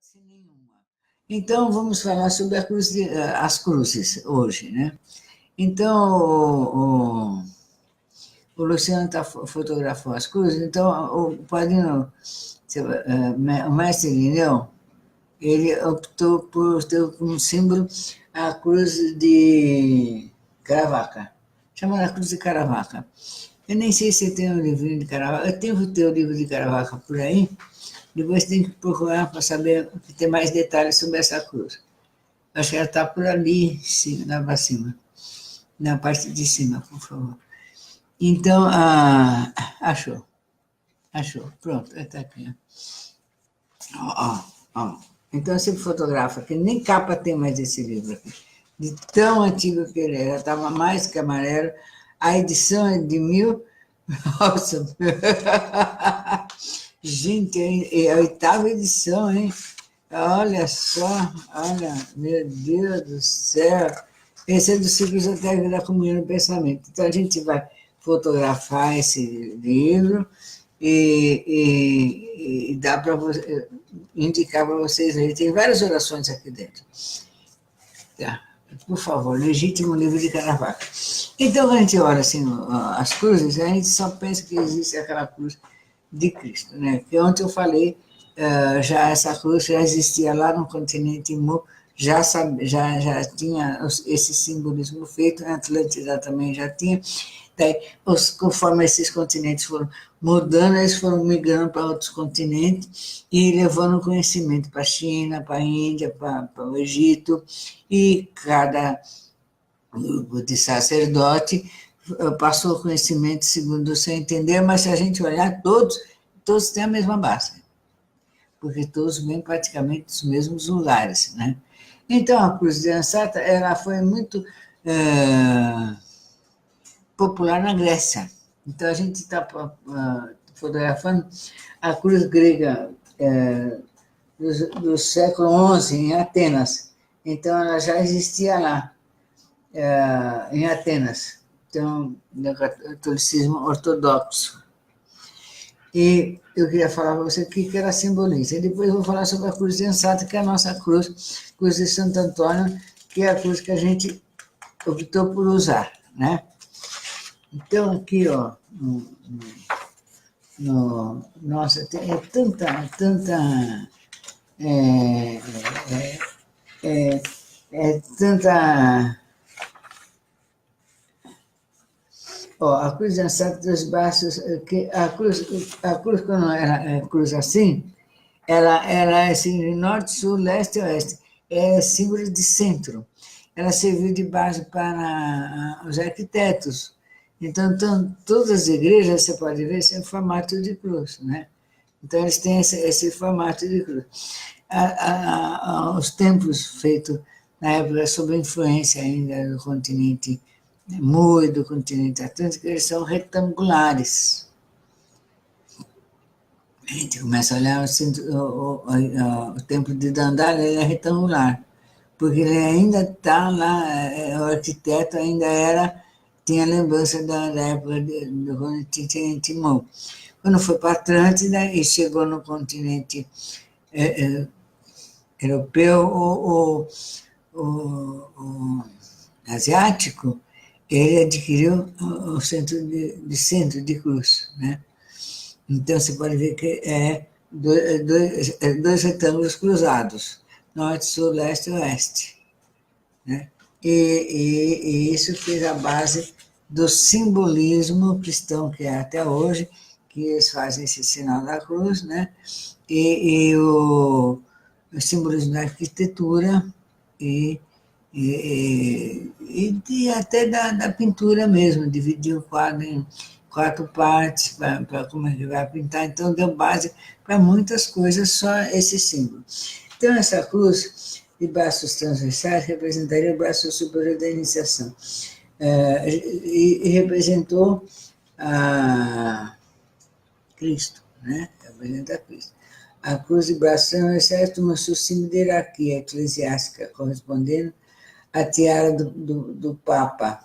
ser nenhuma. Então, vamos falar sobre as cruzes hoje, né? Então, o Luciano fotografou as cruzes, então o padrinho, o mestre Irineu, ele optou por ter como símbolo a cruz de Caravaca, chamada Cruz de Caravaca. Eu nem sei se tem um livrinho de Caravaca, eu tenho que ter o livro de Caravaca por aí, depois tem que procurar para saber ter mais detalhes sobre essa cruz. Acho que ela está por ali, lá para cima, na parte de cima, por favor. Então, achou. Pronto, está aqui. Ó. Então, você fotografa, que nem capa tem mais esse livro aqui. De tão antigo que ele era, estava mais que amarelo. A edição é de 1000. Nossa! Gente, é a 8ª edição, hein? Olha só, olha, meu Deus do céu. Esse é do Ciclo Esotérico da Comunhão do Pensamento. Então, a gente vai fotografar esse livro e dá para indicar para vocês aí. Tem várias orações aqui dentro. Tá. Por favor, legítimo livro de Caravaca. Então, quando a gente olha assim, as cruzes, a gente só pensa que existe aquela cruz de Cristo, né? Que ontem eu falei, já essa cruz já existia lá no continente Mu, já tinha esse simbolismo feito, na Atlântida também já tinha. Daí, conforme esses continentes foram mudando, eles foram migrando para outros continentes e levando conhecimento para a China, para a Índia, para o Egito, e cada grupo de sacerdote passou conhecimento segundo o seu entender, mas se a gente olhar, todos têm a mesma base, porque todos vêm praticamente dos mesmos lugares, né? Então, a cruz de Ansata, ela foi muito popular na Grécia. Então, a gente está fotografando a cruz grega do século XI, em Atenas. Então, ela já existia lá, em Atenas, então, no catolicismo ortodoxo. E eu queria falar para você o que ela simboliza. E depois eu vou falar sobre a cruz de Ansata, que é a nossa cruz de Santo Antônio, que é a cruz que a gente optou por usar, né? Então, aqui, ó, nossa, tem tanta ó, a cruz de Santo dos Braços, que a cruz quando era cruz assim, ela é assim, de norte, sul, leste e oeste, é símbolo de centro. Ela serviu de base para os arquitetos. Então, todas as igrejas, você pode ver, são em formato de cruz, né? Então, eles têm esse formato de cruz. Os templos feitos na época, sob influência ainda do continente Mu e do continente Atlântico, eles são retangulares. A gente começa a olhar o templo de Dandara, ele é retangular, porque ele ainda está lá, o arquiteto ainda tinha lembrança da época do continente Mu. Quando foi para Atlântida e chegou no continente europeu ou asiático, ele adquiriu o centro de cruz, né? Então, você pode ver que dois retângulos cruzados, norte, sul, leste e oeste, né? E isso fez a base do simbolismo cristão que é até hoje, que eles fazem esse sinal da cruz, né? E o simbolismo da arquitetura e até da pintura mesmo, dividir o quadro em 4 partes para como ele vai pintar. Então, deu base para muitas coisas, só esse símbolo. Então, essa cruz de braços transversais representaria o braço superior da iniciação. E representou a Cristo, né? Representa Cristo. A cruz de braços transversais uma sucímio de hierarquia eclesiástica, correspondendo à tiara do Papa.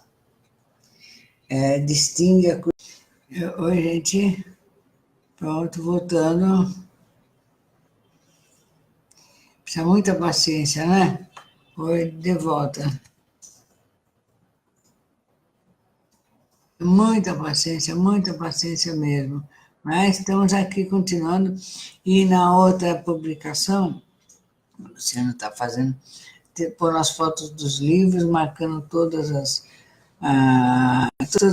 Distingue a cruz. Oi, gente. Pronto, voltando. Precisa muita paciência, né? Oi, de volta. Muita paciência mesmo. Mas estamos aqui continuando. E na outra publicação, o Luciano está fazendo, pôr as fotos dos livros, marcando todas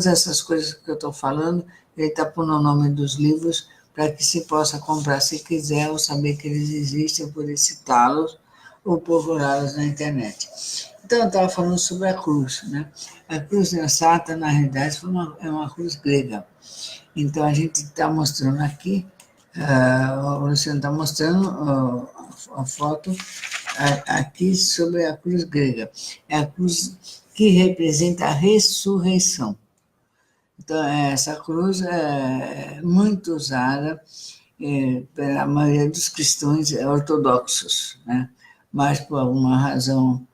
essas coisas que eu estou falando. Ele está pondo o nome dos livros para que se possa comprar se quiser, ou saber que eles existem, poder citá-los ou procurá-los na internet. Então, eu estava falando sobre a cruz, né? A cruz sensata, na realidade, é uma cruz grega. Então, a gente está mostrando aqui, o Luciano está mostrando a foto aqui sobre a cruz grega. É a cruz que representa a ressurreição. Então, essa cruz é muito usada pela maioria dos cristãos ortodoxos, né? Mas por alguma razão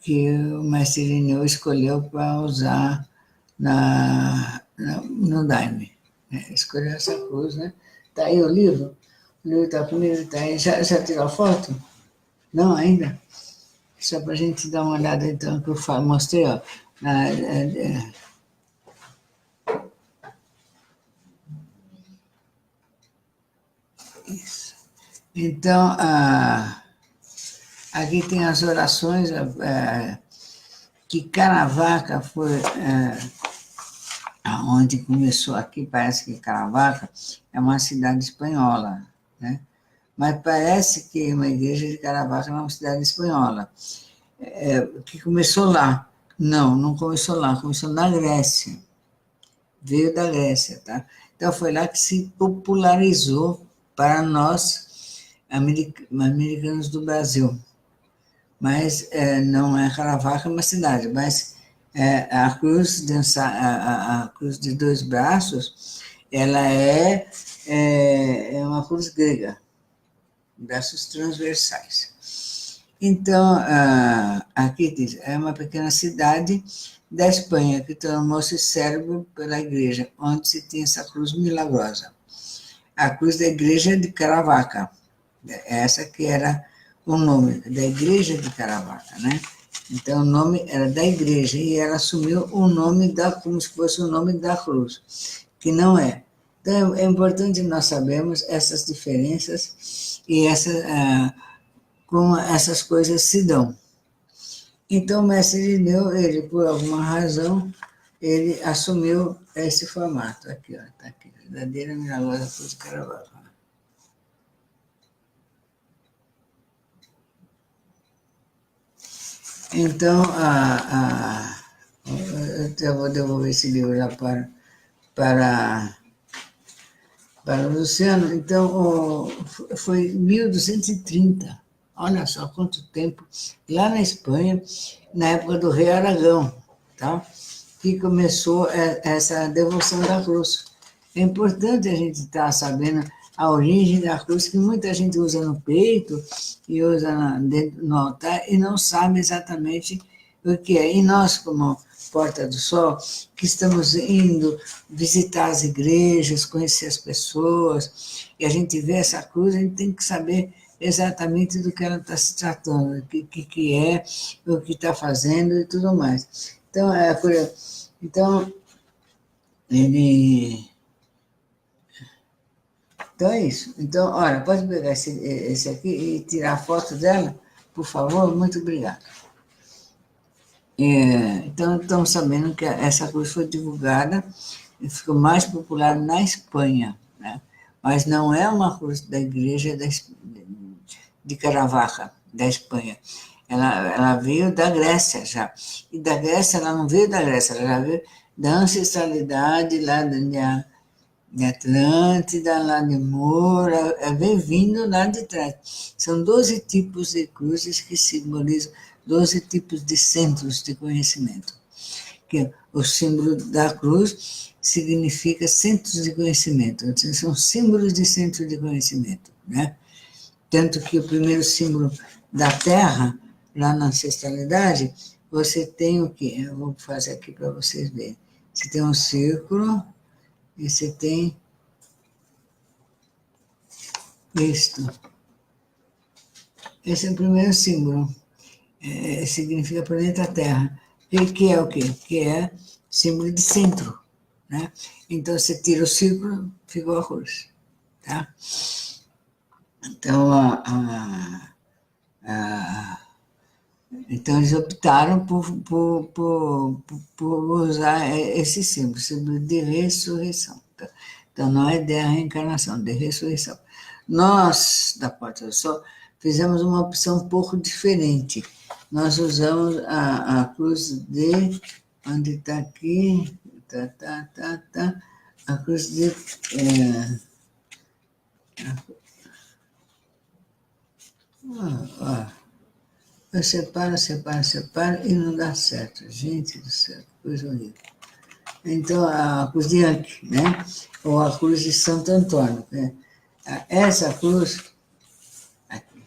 que o mestre Irineu escolheu para usar no Daime. Né? Escolheu essa cruz, né? Está aí o livro está comigo, está aí. Já tirou a foto? Não, ainda? Só para a gente dar uma olhada, então, que eu mostrei, ó. Isso. Então, aqui tem as orações que Caravaca foi onde começou. Aqui parece que Caravaca é uma cidade espanhola, né? Mas parece que uma igreja de Caravaca é uma cidade espanhola, que começou lá. Não começou lá, começou na Grécia. Veio da Grécia, tá? Então foi lá que se popularizou para nós, americanos do Brasil. Mas não é Caravaca, é uma cidade, mas a cruz a cruz de dois braços, ela é uma cruz grega, braços transversais. Então, aqui diz, é uma pequena cidade da Espanha que tornou-se célebre pela igreja, onde se tem essa cruz milagrosa. A cruz da igreja de Caravaca, essa que era o nome da igreja de Caravaca, né? Então, o nome era da igreja e ela assumiu o nome como se fosse o nome da cruz, que não é. Então, é importante nós sabermos essas diferenças e como essas coisas se dão. Então, o mestre Irineu, ele, por alguma razão, ele assumiu esse formato. Aqui, ó, tá aqui, verdadeira milagrosa cruz de Caravaca. Então, eu vou devolver esse livro lá para o Luciano. Então, foi 1230. Olha só quanto tempo. Lá na Espanha, na época do rei Aragão, tá? Que começou essa devoção da cruz. É importante a gente estar sabendo a origem da cruz, que muita gente usa no peito e usa no altar e não sabe exatamente o que é. E nós, como Porta do Sol, que estamos indo visitar as igrejas, conhecer as pessoas, e a gente vê essa cruz, a gente tem que saber exatamente do que ela está se tratando, o que é, o que está fazendo e tudo mais. Então, Então é isso. Então, olha, pode pegar esse aqui e tirar a foto dela, por favor? Muito obrigada. Então, estamos sabendo que essa cruz foi divulgada e ficou mais popular na Espanha, né? Mas não é uma cruz da igreja de Caravaca, da Espanha. Ela veio da Grécia já. E da Grécia, ela não veio da Grécia, ela já veio da ancestralidade lá de Atlântida, lá de Moura, vem vindo lá de trás. São 12 tipos de cruzes que simbolizam 12 tipos de centros de conhecimento. Que o símbolo da cruz significa centros de conhecimento, são símbolos de centro de conhecimento, né? Tanto que o primeiro símbolo da Terra, lá na ancestralidade, você tem o quê? Eu vou fazer aqui para vocês verem. Você tem um círculo, e você tem Isto. Esse é o primeiro símbolo. Significa planeta Terra. Que é o quê? Que é símbolo de centro. Né? Então, você tira o círculo, ficou a cruz. Tá? Então, então, eles optaram por usar esse símbolo de ressurreição. Tá? Então, não é de reencarnação, de ressurreição. Nós, da Porta do Sol, fizemos uma opção um pouco diferente. Nós usamos a cruz de... Onde está aqui? A cruz de... Eu separo e não dá certo. Gente do céu, coisa horrível. Então, a cruz de Yankee, né? Ou a cruz de Santo Antônio. Né? Essa cruz aqui,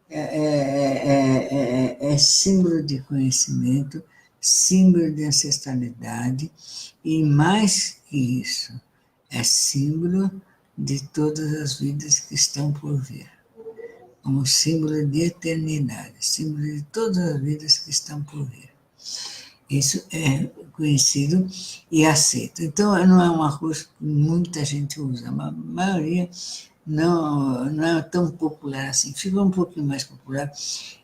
é símbolo de conhecimento, símbolo de ancestralidade e, mais que isso, é símbolo de todas as vidas que estão por vir. Como símbolo de eternidade, símbolo de todas as vidas que estão por vir. Isso é conhecido e aceito. Então, não é uma cruz que muita gente usa, a maioria não é tão popular assim. Ficou um pouquinho mais popular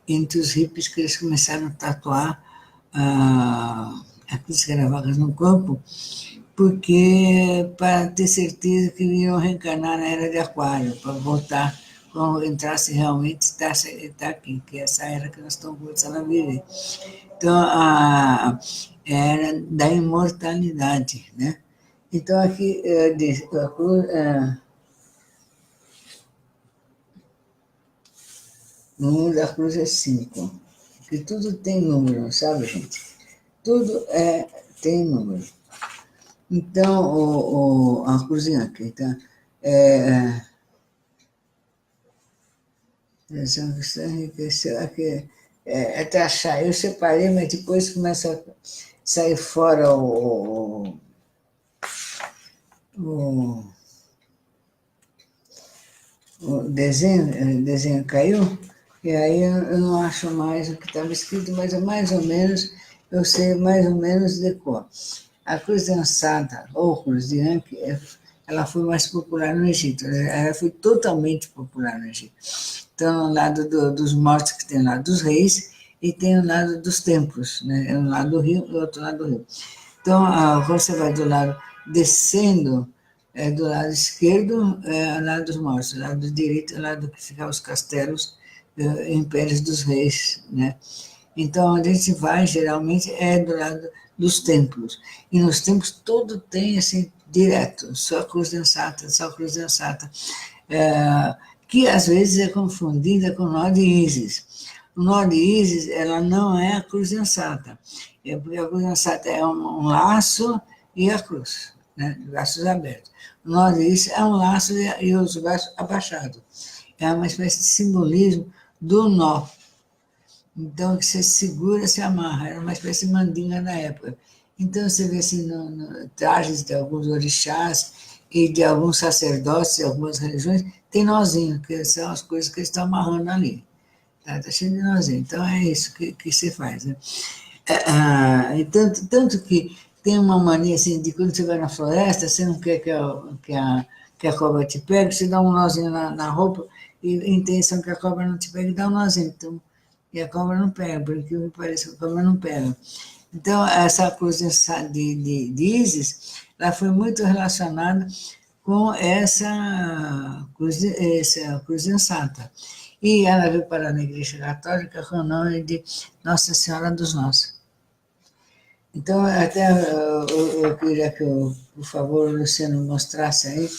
entre os hippies, que eles começaram a tatuar aqueles caravacas no corpo, porque para ter certeza que iam reencarnar na era de Aquário, para voltar quando entrasse realmente, está aqui, que é essa era que nós estamos começando a viver. Então, a era da imortalidade, né? Então, aqui diz, o número da cruz é 5, porque tudo tem número, sabe, gente? Tudo tem número. Então, a cruzinha aqui, tá? Aqui, até achar. Eu separei, mas depois começa a sair fora o desenho caiu, e aí eu não acho mais o que estava escrito, mas é mais ou menos, eu sei mais ou menos de cor. A cruz dançada, ou cruz de Anki, ela foi mais popular no Egito, ela foi totalmente popular no Egito. Então, no lado dos mortos, que tem o lado dos reis, e tem o lado dos templos, né? Um lado do rio e o outro lado do rio. Então, quando você vai do lado descendo, do lado esquerdo é o lado dos mortos, do lado direito é o lado que ficam os castelos, impérios dos reis, né? Então, onde a gente vai, geralmente, é do lado dos templos. E nos templos todo tem, assim, direto, só cruz dançata, só cruz dançata, que às vezes é confundida com o nó de Ísis. O nó de Ísis, ela não é a cruz dançata, porque a cruz dançata é um laço e a cruz, né? Braços abertos. O nó de Ísis é um laço e os braços abaixados. É uma espécie de simbolismo do nó. Então, que você segura, se amarra. Era uma espécie de mandinga na época. Então, você vê assim, no trajes de alguns orixás e de alguns sacerdotes de algumas religiões, tem nozinho, que são as coisas que eles estão amarrando ali. Tá cheio de nozinho. Então, é isso que você faz. Né? E tanto que tem uma mania assim, de quando você vai na floresta, você não quer que a cobra te pegue, você dá um nozinho na roupa, e a intenção que a cobra não te pegue, dá um nozinho. Então, e a cobra não pega, porque me parece que a cobra não pega. Então, essa cruz de Ísis, ela foi muito relacionada com essa cruz santa. E ela veio parar na Igreja Católica com o nome de Nossa Senhora dos Nós. Então, até eu queria que, por favor, o Luciano mostrasse aí,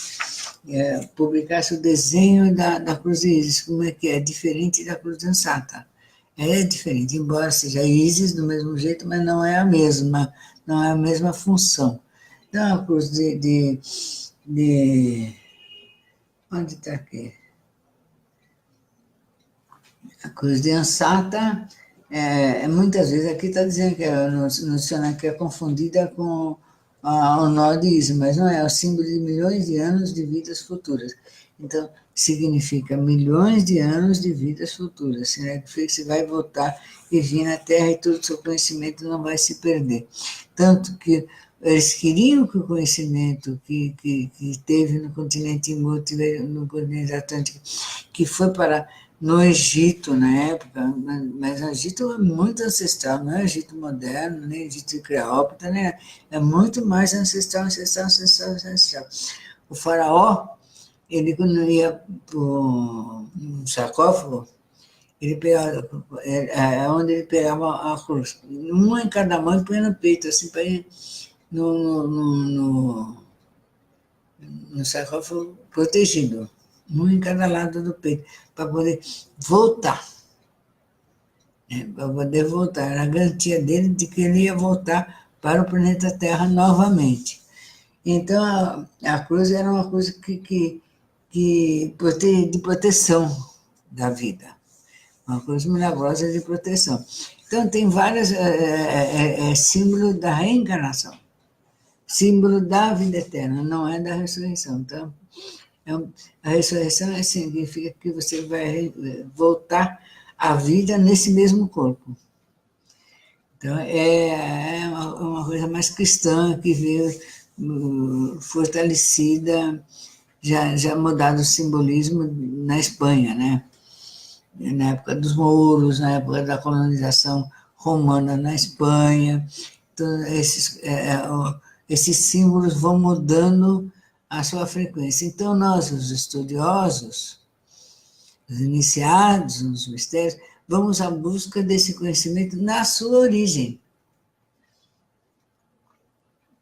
publicasse o desenho da cruz de Ísis, como é que é, diferente da cruz santa. É diferente, embora seja Ísis do mesmo jeito, mas não é a mesma, não é a mesma função. Então, a cruz onde está aqui? A cruz de Ansata, muitas vezes aqui está dizendo que no dicionário que é confundida com ao nó diz, mas não é, é o símbolo de milhões de anos de vidas futuras. Então, significa milhões de anos de vidas futuras, significa que você vai voltar e vir na Terra e todo o seu conhecimento não vai se perder. Tanto que eles queriam que o conhecimento que teve no continente Timor, no continente Atlântico, que foi para no Egito, na época, mas o Egito é muito ancestral, não é Egito moderno, nem Egito de Cleópatra, né? É muito mais ancestral, ancestral, ancestral, ancestral. O faraó, ele quando ia para um sarcófago, ele pegava, onde ele pegava a cruz, uma em cada mão e punha no peito, assim, para ir no sarcófago protegido, um em cada lado do peito, para poder voltar. Para poder voltar. Era a garantia dele de que ele ia voltar para o planeta Terra novamente. Então, a cruz era uma coisa de proteção da vida, uma cruz milagrosa de proteção. Então, tem vários símbolos da reencarnação, símbolo da vida eterna, não é da ressurreição. Então, a ressurreição significa que você vai voltar à vida nesse mesmo corpo. Então, é uma coisa mais cristã que veio fortalecida, já mudado o simbolismo na Espanha, né? Na época dos mouros, na época da colonização romana na Espanha. Então, esses símbolos vão mudando a sua frequência. Então, nós, os estudiosos, os iniciados nos mistérios, vamos à busca desse conhecimento na sua origem.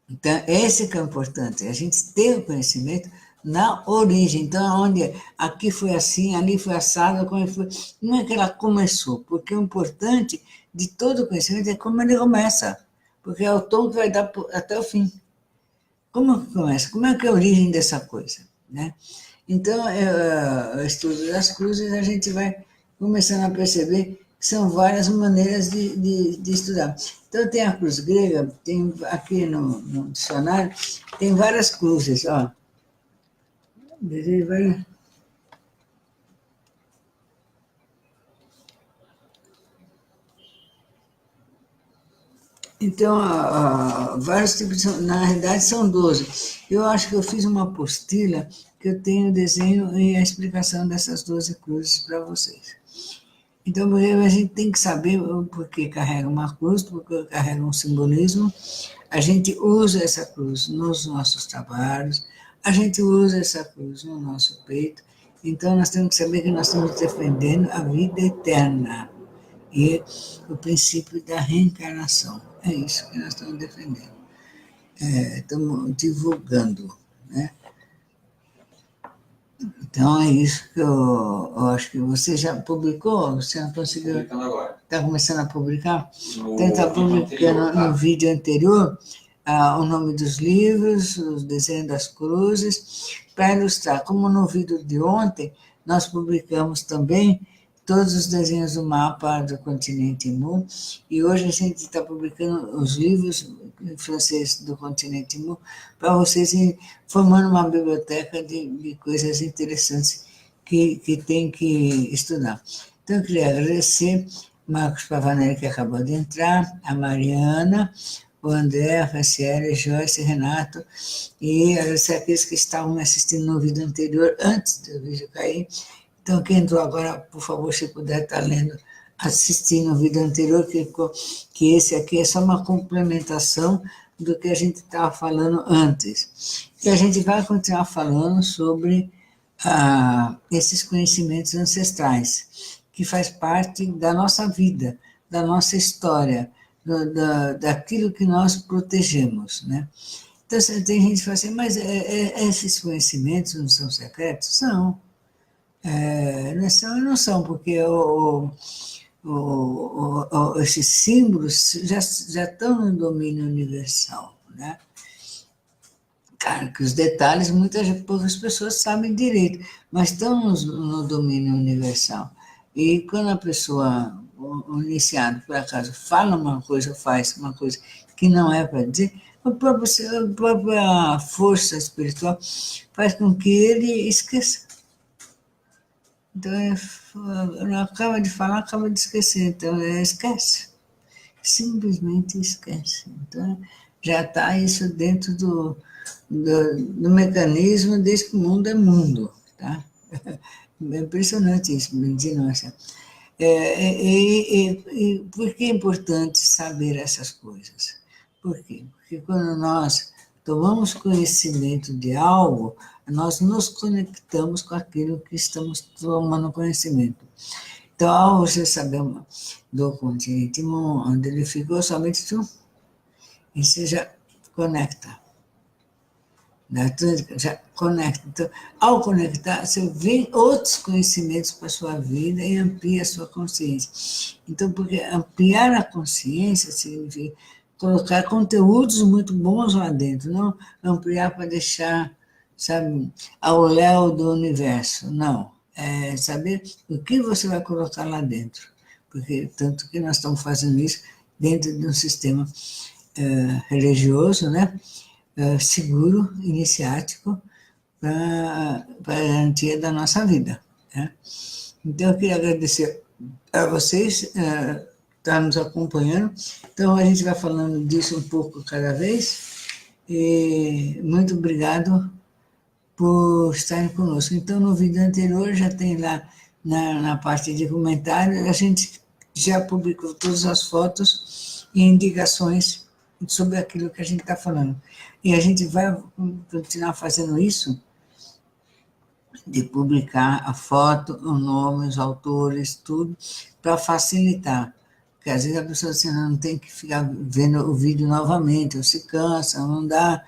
Então, esse que é importante, a gente ter o conhecimento na origem. Então, onde aqui foi assim, ali foi assado, como foi. Não é que ela começou, porque o importante de todo o conhecimento é como ele começa, porque é o tom que vai dar até o fim. Como que começa? Como é que é a origem dessa coisa? Né? Então, o estudo das cruzes, a gente vai começando a perceber que são várias maneiras de estudar. Então, tem a cruz grega, tem aqui no dicionário, tem várias cruzes, ó. Então, vários tipos, na realidade são 12. Eu acho que eu fiz uma apostila que eu tenho o desenho e a explicação dessas 12 cruzes para vocês. Então, a gente tem que saber por que carrega uma cruz, porque carrega um simbolismo. A gente usa essa cruz nos nossos trabalhos, a gente usa essa cruz no nosso peito. Então, nós temos que saber que nós estamos defendendo a vida eterna e o princípio da reencarnação. É isso que nós estamos defendendo. Estamos divulgando, né? Então, é isso que eu acho que você já publicou, você não conseguiu... Está começando a publicar? Então, está publicando no vídeo anterior o nome dos livros, os desenhos das cruzes, para ilustrar. Como no vídeo de ontem, nós publicamos também todos os desenhos do mapa do continente Mu, e hoje a gente está publicando os livros em francês do continente Mu, para vocês irem formando uma biblioteca de coisas interessantes que tem que estudar. Então, eu queria agradecer Marcos Pavanelli, que acabou de entrar, a Mariana, o André, a Franciele, Joyce, Renato, e agradecer aqueles que estavam me assistindo no vídeo anterior, antes do vídeo cair. Então, quem entrou agora, por favor, se puder estar lendo, assistindo o vídeo anterior, que esse aqui é só uma complementação do que a gente estava falando antes. E a gente vai continuar falando sobre esses conhecimentos ancestrais, que faz parte da nossa vida, da nossa história, daquilo que nós protegemos, né? Então, tem gente que fala assim, mas esses conhecimentos não são secretos? São. Não são, porque esses símbolos já estão no domínio universal, né? Claro que os detalhes poucas pessoas sabem direito, mas estão no domínio universal. E quando a pessoa, o iniciado, por acaso, fala uma coisa, faz uma coisa que não é para dizer, A própria força espiritual faz com que ele esqueça. Então, ele acaba de falar, acaba de esquecer. Então, ele esquece. Simplesmente esquece. Então, já está isso dentro do mecanismo desde que o mundo é mundo. Tá? É impressionante isso, de nossa. E por que é importante saber essas coisas? Por quê? Porque quando nós tomamos conhecimento de algo, nós nos conectamos com aquilo que estamos tomando conhecimento. Então, ao você saber do continente onde ele ficou, somente tu, e você já conecta. Já conecta. Então, ao conectar, você vê outros conhecimentos para a sua vida e amplia a sua consciência. Então, porque ampliar a consciência significa colocar conteúdos muito bons lá dentro, não ampliar para deixar, sabe, ao léu do universo, não. É saber o que você vai colocar lá dentro. Porque tanto que nós estamos fazendo isso dentro de um sistema religioso, né? Seguro, iniciático, para a garantia da nossa vida. Né? Então, eu queria agradecer a vocês estar nos acompanhando. Então, a gente vai falando disso um pouco cada vez. E muito obrigado por estarem conosco. Então, no vídeo anterior, já tem lá na parte de comentários, a gente já publicou todas as fotos e indicações sobre aquilo que a gente está falando. E a gente vai continuar fazendo isso, de publicar a foto, o nome, os autores, tudo, para facilitar. Porque às vezes a pessoa assim, não tem que ficar vendo o vídeo novamente, ou se cansa, ou não dá,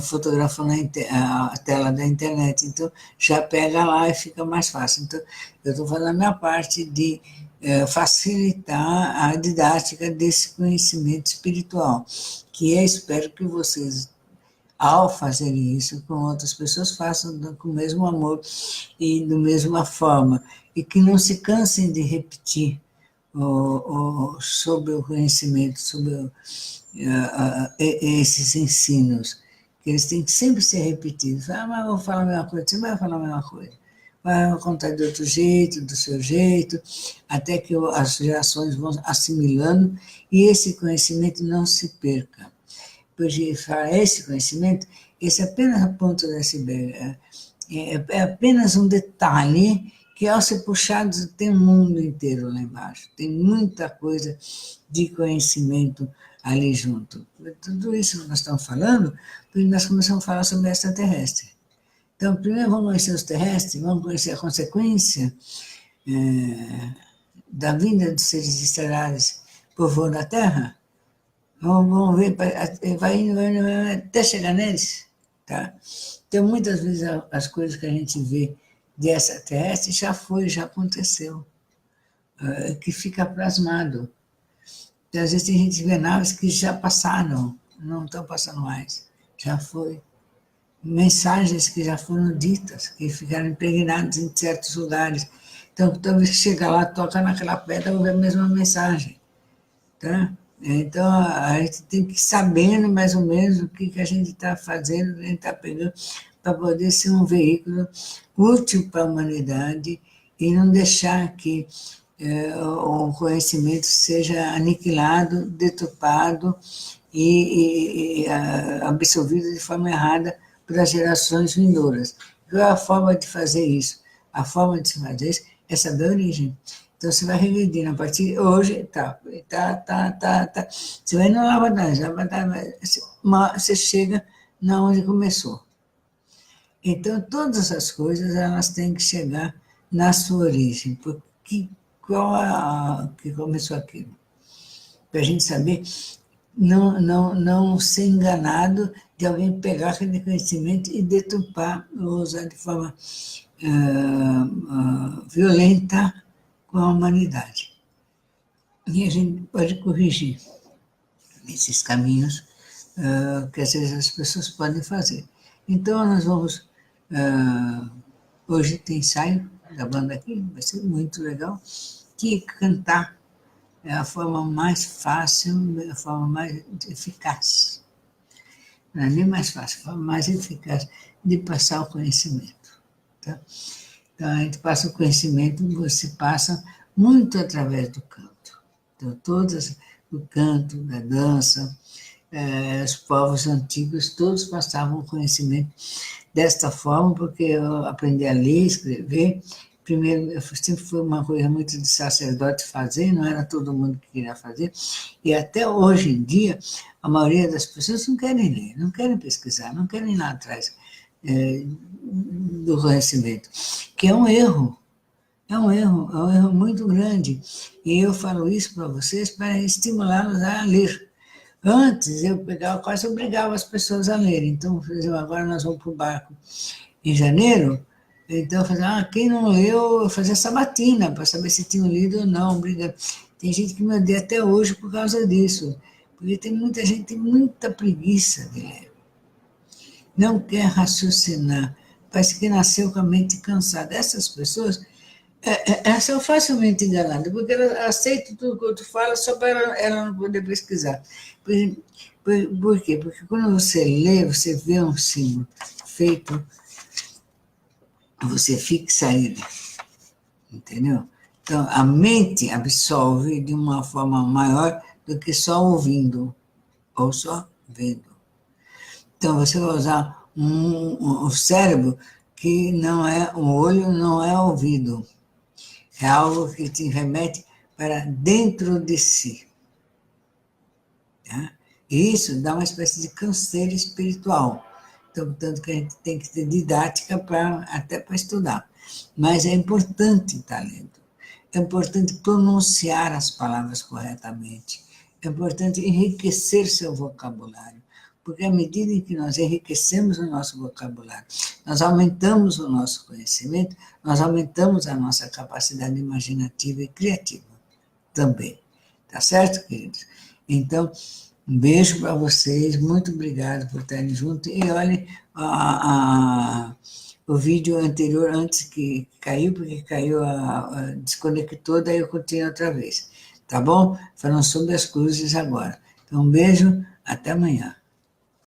fotografando a tela da internet. Então, já pega lá e fica mais fácil. Então, eu estou fazendo a minha parte de facilitar a didática desse conhecimento espiritual, que espero que vocês, ao fazerem isso com outras pessoas, façam com o mesmo amor e da mesma forma, e que não se cansem de repetir sobre o conhecimento, sobre esses ensinos, que eles têm que sempre ser repetidos. Mas eu vou falar a mesma coisa, você vai falar a mesma coisa. Vai contar de outro jeito, do seu jeito, até que as gerações vão assimilando e esse conhecimento não se perca. Porque falar esse conhecimento, esse é apenas a ponta do iceberg, é apenas um detalhe que, ao ser puxado, tem um mundo inteiro lá embaixo. Tem muita coisa de conhecimento ali junto. Tudo isso que nós estamos falando, porque nós começamos a falar sobre extraterrestre. Então, primeiro vamos conhecer os terrestres, vamos conhecer a consequência da vinda dos seres estelares por voo da Terra. Vamos ver, vai indo, até chegar neles. Tá? Então, muitas vezes, as coisas que a gente vê de extraterrestre já foi, já aconteceu, que fica plasmado. Então, às vezes tem gente que vê naves que já passaram, não estão passando mais, já foi. Mensagens que já foram ditas, que ficaram impregnadas em certos lugares. Então, toda vez que chega lá, toca naquela pedra, ouve a mesma mensagem. Tá? Então, a gente tem que ir sabendo mais ou menos o que a gente está fazendo, o que a gente está pegando, para poder ser um veículo útil para a humanidade e não deixar que o conhecimento seja aniquilado, deturpado e absorvido de forma errada para as gerações vindouras. Qual é a forma de fazer isso? A forma de se fazer isso é saber a origem. Então, você vai regredindo a partir de hoje, tá. Você vai na lavadagem, você chega na onde começou. Então, todas as coisas, elas têm que chegar na sua origem. Porque qual que começou aquilo? Para a gente saber, não ser enganado de alguém pegar aquele conhecimento e deturpar, ou usar de forma violenta com a humanidade. E a gente pode corrigir esses caminhos que às vezes as pessoas podem fazer. Então, nós vamos... hoje tem ensaio da banda aqui, vai ser muito legal, que cantar é a forma mais fácil, a forma mais eficaz não é nem mais fácil, a forma mais eficaz de passar o conhecimento. Tá? Então, a gente passa o conhecimento, você passa muito através do canto. Então, todas, o canto, da dança, os povos antigos, todos passavam o conhecimento desta forma, porque eu aprendi a ler, escrever. Primeiro, eu sempre foi uma coisa muito de sacerdote fazer, não era todo mundo que queria fazer. E até hoje em dia, a maioria das pessoas não querem ler, não querem pesquisar, não querem ir lá atrás do conhecimento, que é um erro. É um erro muito grande. E eu falo isso para vocês para estimulá-los a ler. Antes, eu pegava, quase obrigava as pessoas a lerem. Então, por exemplo, agora nós vamos para o barco em janeiro, então eu fazia, quem não leu, eu fazia sabatina para saber se tinham lido ou não. Obrigado. Tem gente que me odeia até hoje por causa disso, porque tem muita gente que tem muita preguiça de ler. Não quer raciocinar, parece que nasceu com a mente cansada. Essas pessoas são facilmente enganadas, porque elas aceitam tudo que o outro fala só para ela não poder pesquisar. Por quê? Porque quando você lê, você vê um símbolo feito, você fixa ele, entendeu? Então, a mente absorve de uma forma maior do que só ouvindo ou só vendo. Então, você vai usar o cérebro, que não é o olho, não é o ouvido. É algo que te remete para dentro de si. Tá? E isso dá uma espécie de canseira espiritual. Então, tanto que a gente tem que ter didática até para estudar. Mas é importante estar lendo. É importante pronunciar as palavras corretamente. É importante enriquecer seu vocabulário. Porque à medida em que nós enriquecemos o nosso vocabulário, nós aumentamos o nosso conhecimento, nós aumentamos a nossa capacidade imaginativa e criativa também. Tá certo, queridos? Então, um beijo para vocês, muito obrigado por estarem juntos. E olhem o vídeo anterior, antes que caiu, porque caiu, desconectou, daí eu continuo outra vez. Tá bom? Falando sobre as cruzes agora. Então, um beijo, até amanhã.